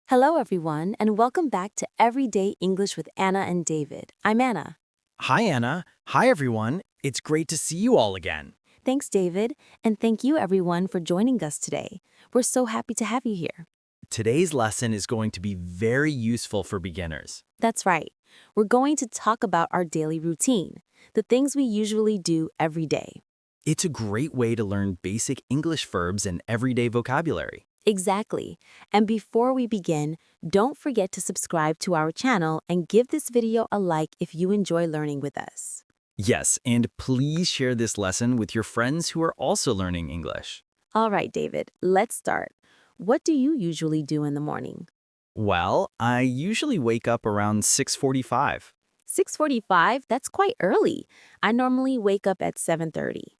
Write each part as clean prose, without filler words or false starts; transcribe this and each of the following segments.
Hello, everyone, and welcome back to Everyday English with Anna and David. I'm Anna. Hi, Anna. Hi, everyone. It's great to see you all again. Thanks, David, and thank you, everyone, for joining us today. We're so happy to have you here. Today's lesson is going to be very useful for beginners. That's right. We're going to talk about our daily routine, the things we usually do every day. It's a great way to learn basic English verbs and everyday vocabulary. Exactly. And before we begin, don't forget to subscribe to our channel and give this video a like if you enjoy learning with us. Yes, and please share this lesson with your friends who are also learning English. All right, David, let's start. What do you usually do in the morning? Well, I usually wake up around 6:45. 6:45? That's quite early. I normally wake up at 7:30.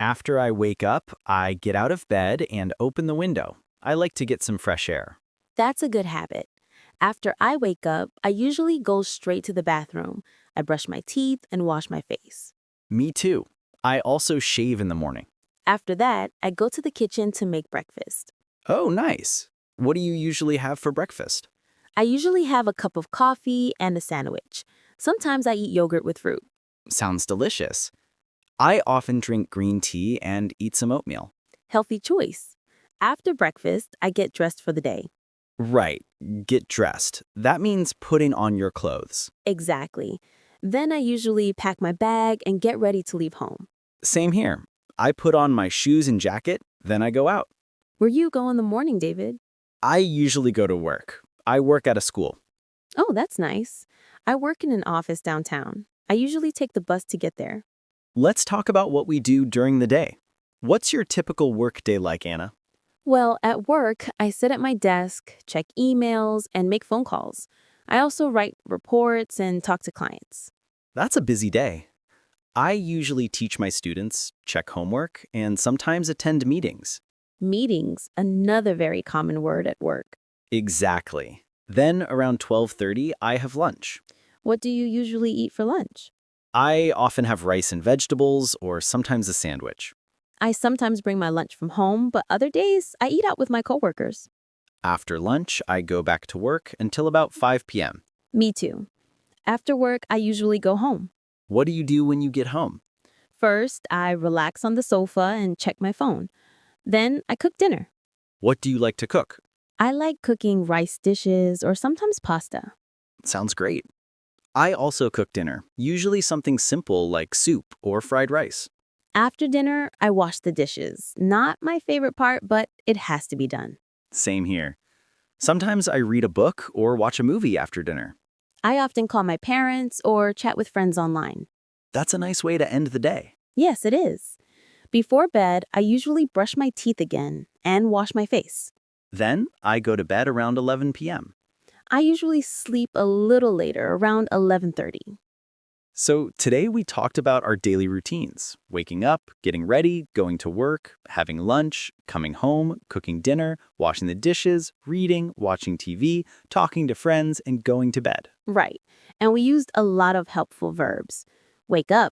After I wake up, I get out of bed and open the window. I like to get some fresh air. That's a good habit. After I wake up, I usually go straight to the bathroom. I brush my teeth and wash my face. Me too. I also shave in the morning. After that, I go to the kitchen to make breakfast. Oh, nice. What do you usually have for breakfast? I usually have a cup of coffee and a sandwich. Sometimes I eat yogurt with fruit. Sounds delicious. I often drink green tea and eat some oatmeal. Healthy choice. After breakfast, I get dressed for the day. Right, get dressed. That means putting on your clothes. Exactly. Then I usually pack my bag and get ready to leave home. Same here. I put on my shoes and jacket, then I go out. Where you go in the morning, David? I usually go to work. I work at a school. Oh, that's nice. I work in an office downtown. I usually take the bus to get there. Let's talk about what we do during the day. What's your typical work day like, Anna? Well, at work, I sit at my desk, check emails, and make phone calls. I also write reports and talk to clients. That's a busy day. I usually teach my students, check homework, and sometimes attend meetings. Meetings, another very common word at work. Exactly. Then around 12:30, I have lunch. What do you usually eat for lunch? I often have rice and vegetables or sometimes a sandwich. I sometimes bring my lunch from home, but other days I eat out with my coworkers. After lunch, I go back to work until about 5 p.m. Me too. After work, I usually go home. What do you do when you get home? First, I relax on the sofa and check my phone. Then I cook dinner. What do you like to cook? I like cooking rice dishes or sometimes pasta. Sounds great. I also cook dinner, usually something simple like soup or fried rice. After dinner, I wash the dishes. Not my favorite part, but it has to be done. Same here. Sometimes I read a book or watch a movie after dinner. I often call my parents or chat with friends online. That's a nice way to end the day. Yes, it is. Before bed, I usually brush my teeth again and wash my face. Then I go to bed around 11 p.m. I usually sleep a little later, around 11:30. So today we talked about our daily routines: waking up, getting ready, going to work, having lunch, coming home, cooking dinner, washing the dishes, reading, watching TV, talking to friends, and going to bed. Right. And we used a lot of helpful verbs. Wake up,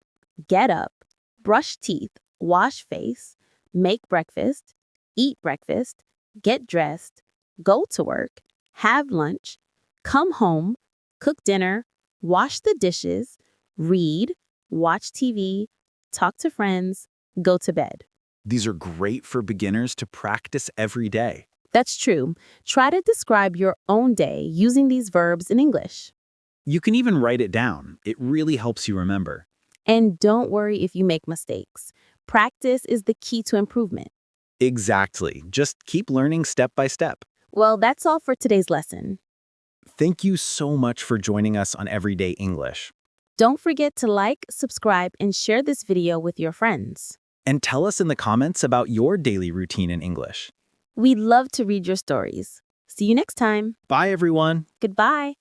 get up, brush teeth, wash face, make breakfast, eat breakfast, get dressed, go to work, have lunch, come home, cook dinner, wash the dishes, read, watch TV, talk to friends, go to bed. These are great for beginners to practice every day. That's true. Try to describe your own day using these verbs in English. You can even write it down. It really helps you remember. And don't worry if you make mistakes. Practice is the key to improvement. Exactly. Just keep learning step by step. Well, that's all for today's lesson. Thank you so much for joining us on Everyday English. Don't forget to like, subscribe, and share this video with your friends. And tell us in the comments about your daily routine in English. We'd love to read your stories. See you next time. Bye, everyone. Goodbye.